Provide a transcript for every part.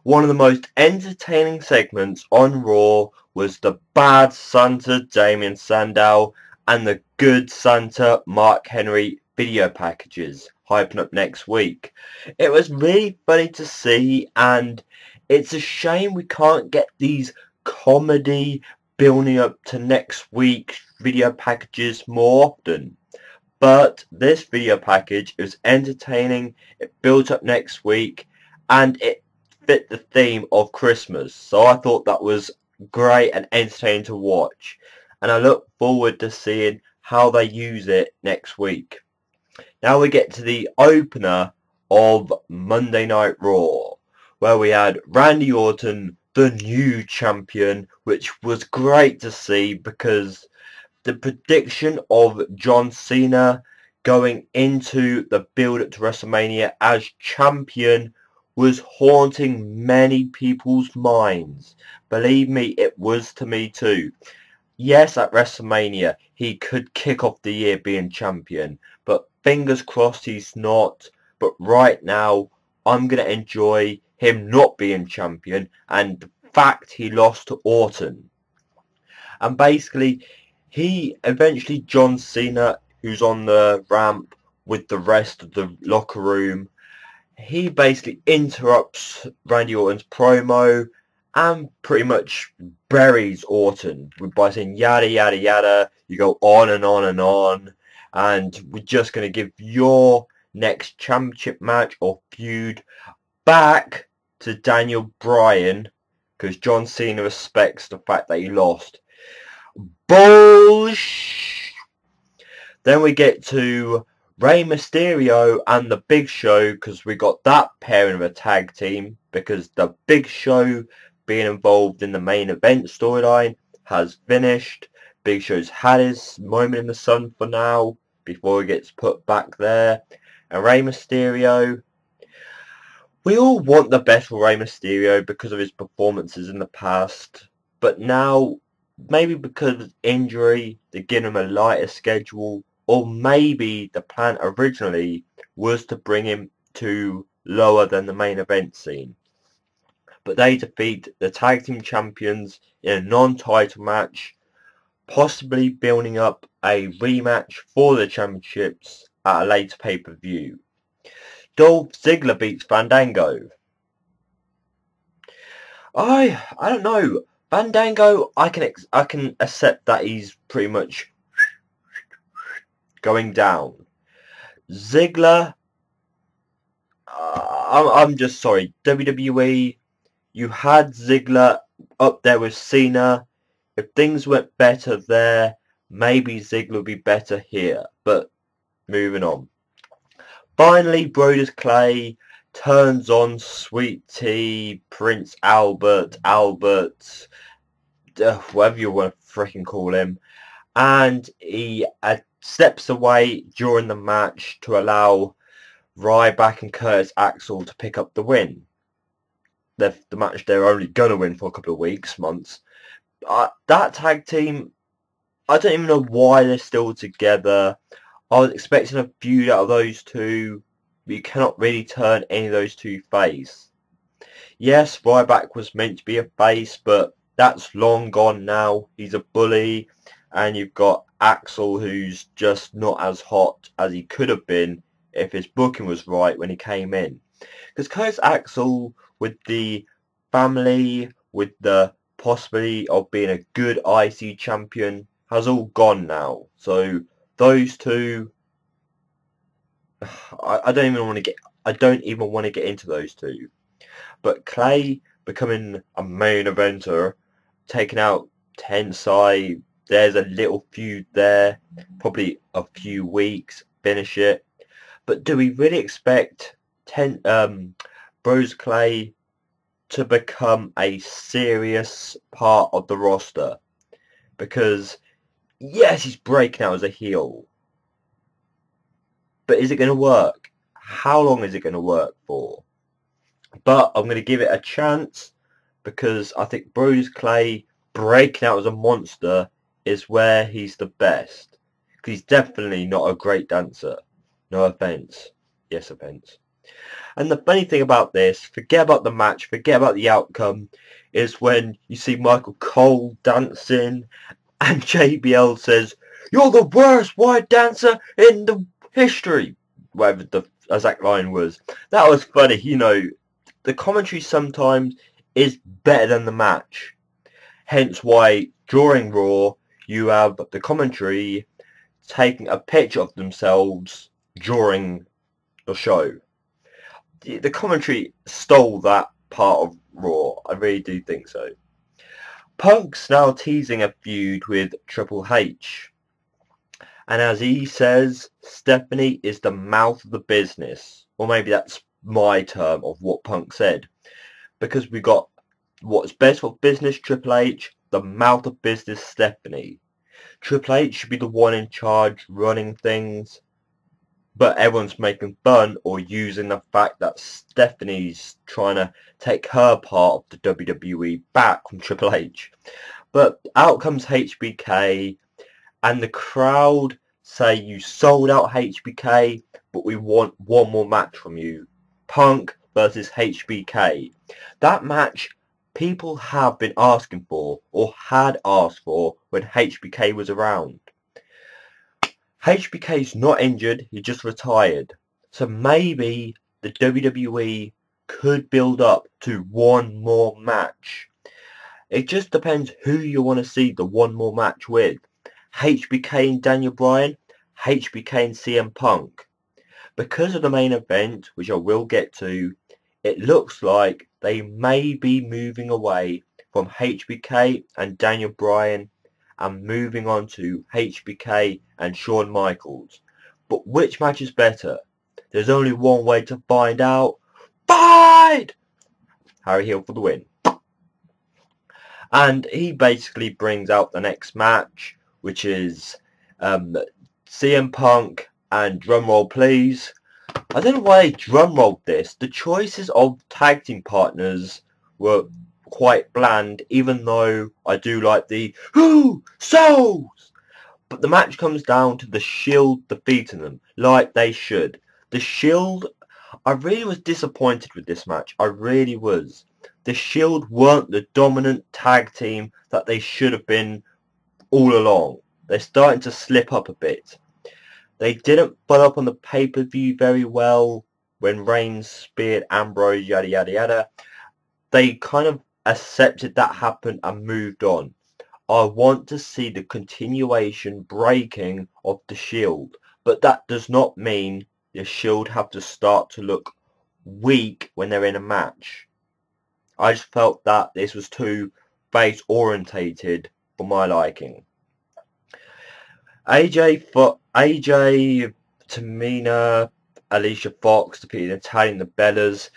One of the most entertaining segments on Raw was the bad Santa Damien Sandow and the good Santa Mark Henry video packages hyping up next week. It was really funny to see, and it's a shame we can't get these comedy building up to next week's video packages more often. But this video package was entertaining, it built up next week, and it fit the theme of Christmas. So I thought that was great and entertaining to watch. And I look forward to seeing how they use it next week. Now we get to the opener of Monday Night Raw, where we had Randy Orton, the new champion, which was great to see because the prediction of John Cena going into the build-up to WrestleMania as champion was haunting many people's minds. Believe me, it was to me too. Yes, at WrestleMania, he could kick off the year being champion, but fingers crossed he's not. But right now, I'm going to enjoy him not being champion and the fact he lost to Orton. And basically, he eventually, John Cena, who's on the ramp with the rest of the locker room, he basically interrupts Randy Orton's promo and pretty much buries Orton by saying yada yada yada. You go on and on and on, and we're just going to give your next championship match or feud back to Daniel Bryan because John Cena respects the fact that he lost. Bullshit. Then we get to Rey Mysterio and the Big Show because we got that pairing of a tag team because the Big Show being involved in the main event storyline has finished. Big Show's had his moment in the sun for now before he gets put back there. And Rey Mysterio, we all want the best for Rey Mysterio because of his performances in the past, but now maybe because of injury, they give him a lighter schedule, or maybe the plan originally was to bring him to lower than the main event scene. But they defeat the tag team champions in a non-title match, possibly building up a rematch for the championships at a later pay-per-view. Dolph Ziggler beats Fandango. I don't know. Fandango, I can accept that he's pretty much going down. Ziggler, I'm just sorry. WWE, you had Ziggler up there with Cena. If things went better there, maybe Ziggler would be better here. But moving on. Finally, Brodus Clay turns on Sweet Tea, Prince Albert, whatever you want to freaking call him, and he steps away during the match to allow Ryback and Curtis Axel to pick up the win. The match they're only going to win for a couple of weeks, months. That tag team, I don't even know why they're still together. I was expecting a feud out of those two, but you cannot really turn any of those two face. Yes, Ryback was meant to be a face, but that's long gone now. He's a bully, and you've got Axel, who's just not as hot as he could have been if his booking was right when he came in. Because Curtis Axel, with the family, with the possibility of being a good IC champion, has all gone now. So those two, I don't even want to get into those two. But Clay becoming a main eventer, taking out Tensai, there's a little feud there, probably a few weeks, finish it. But do we really expect Brodus Clay to become a serious part of the roster? Because yes, he's breaking out as a heel, but is it going to work? How long is it going to work for? But I'm going to give it a chance because I think Brodus Clay breaking out as a monster is where he's the best. Because he's definitely not a great dancer. No offence. Yes, offence. And the funny thing about this, forget about the match, forget about the outcome, is when you see Michael Cole dancing and JBL says, "You're the worst white dancer in the history," whatever the exact line was. That was funny. You know, the commentary sometimes is better than the match. Hence why during Raw you have the commentary taking a picture of themselves during the show. The commentary stole that part of Raw. I really do think so. Punk's now teasing a feud with Triple H. And as he says, Stephanie is the mouth of the business. Or maybe that's my term of what Punk said. Because we got what's best for business, Triple H, the mouth of business, Stephanie. Triple H should be the one in charge running things. But everyone's making fun or using the fact that Stephanie's trying to take her part of the WWE back from Triple H. But out comes HBK, and the crowd say you sold out HBK, but we want one more match from you. Punk versus HBK. That match people have been asking for, or had asked for, when HBK was around. HBK's not injured, he just retired. So maybe the WWE could build up to one more match. It just depends who you want to see the one more match with. HBK and Daniel Bryan, HBK and CM Punk. Because of the main event, which I will get to, it looks like they may be moving away from HBK and Daniel Bryan and moving on to HBK and Shawn Michaels. But which match is better? There's only one way to find out. Fight! Harry Hill for the win. And he basically brings out the next match, which is CM Punk and drumroll please. I don't know why they drumrolled this. The choices of tag team partners were quite bland, even though I do like the Who Souls. But the match comes down to the Shield defeating them, like they should. The Shield, I really was disappointed with this match. I really was. The Shield weren't the dominant tag team that they should have been all along. They're starting to slip up a bit. They didn't follow up on the pay-per-view very well when Reigns speared Ambrose, yada yada yada. They kind of accepted that happened and moved on. I want to see the continuation breaking of the Shield, but that does not mean the Shield have to start to look weak when they're in a match. I just felt that this was too face orientated for my liking. AJ, Tamina, Alicia Fox defeated Natalya and the Bellas.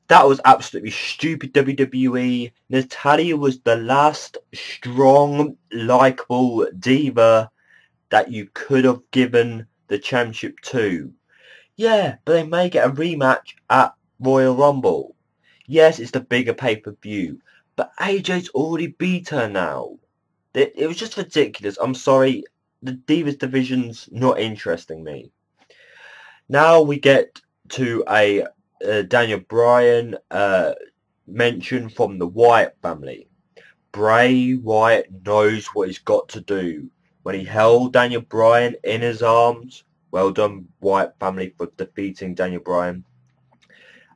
That was absolutely stupid, WWE. Natalya was the last strong, likeable diva that you could have given the championship to. Yeah, but they may get a rematch at Royal Rumble. Yes, it's the bigger pay-per-view, but AJ's already beat her now. It was just ridiculous. I'm sorry, the Divas division's not interesting me. Now we get to a Daniel Bryan mention from the Wyatt family. Bray Wyatt knows what he's got to do. When he held Daniel Bryan in his arms, well done Wyatt family for defeating Daniel Bryan,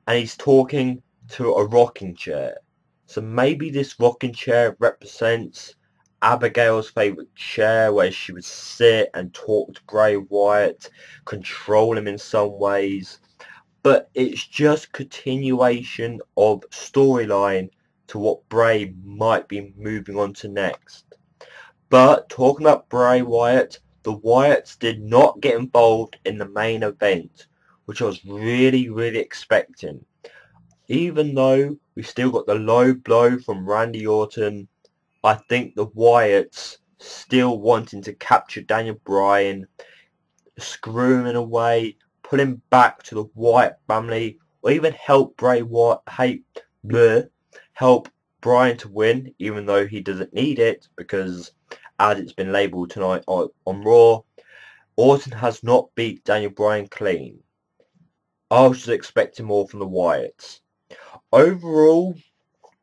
and he's talking to a rocking chair. So maybe this rocking chair represents Abigail's favourite chair, where she would sit and talk to Bray Wyatt, control him in some ways. But it's just continuation of storyline to what Bray might be moving on to next. But talking about Bray Wyatt, the Wyatts did not get involved in the main event, which I was really expecting. Even though we still got the low blow from Randy Orton, I think the Wyatts still wanting to capture Daniel Bryan, screw him in a way, put him back to the Wyatt family, or even help help Bryan to win, even though he doesn't need it, because as it's been labelled tonight on Raw, Orton has not beat Daniel Bryan clean. I was just expecting more from the Wyatts. Overall,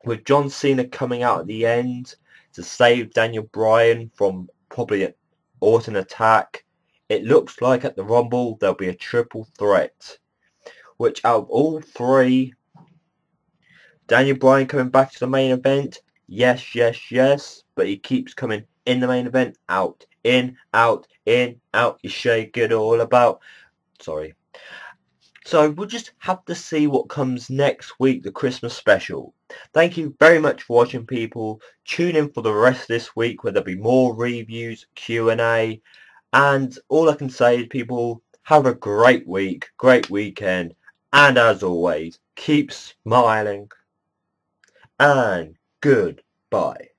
with John Cena coming out at the end to save Daniel Bryan from probably an Orton attack, it looks like at the Rumble there'll be a triple threat. Which out of all three, Daniel Bryan coming back to the main event, yes, yes, yes, but he keeps coming in the main event, out, in, out, you shake it all about. Sorry. So we'll just have to see what comes next week, the Christmas special. Thank you very much for watching, people. Tune in for the rest of this week where there'll be more reviews, Q&A, and all I can say is, people, have a great week, great weekend, and as always, keep smiling, and goodbye.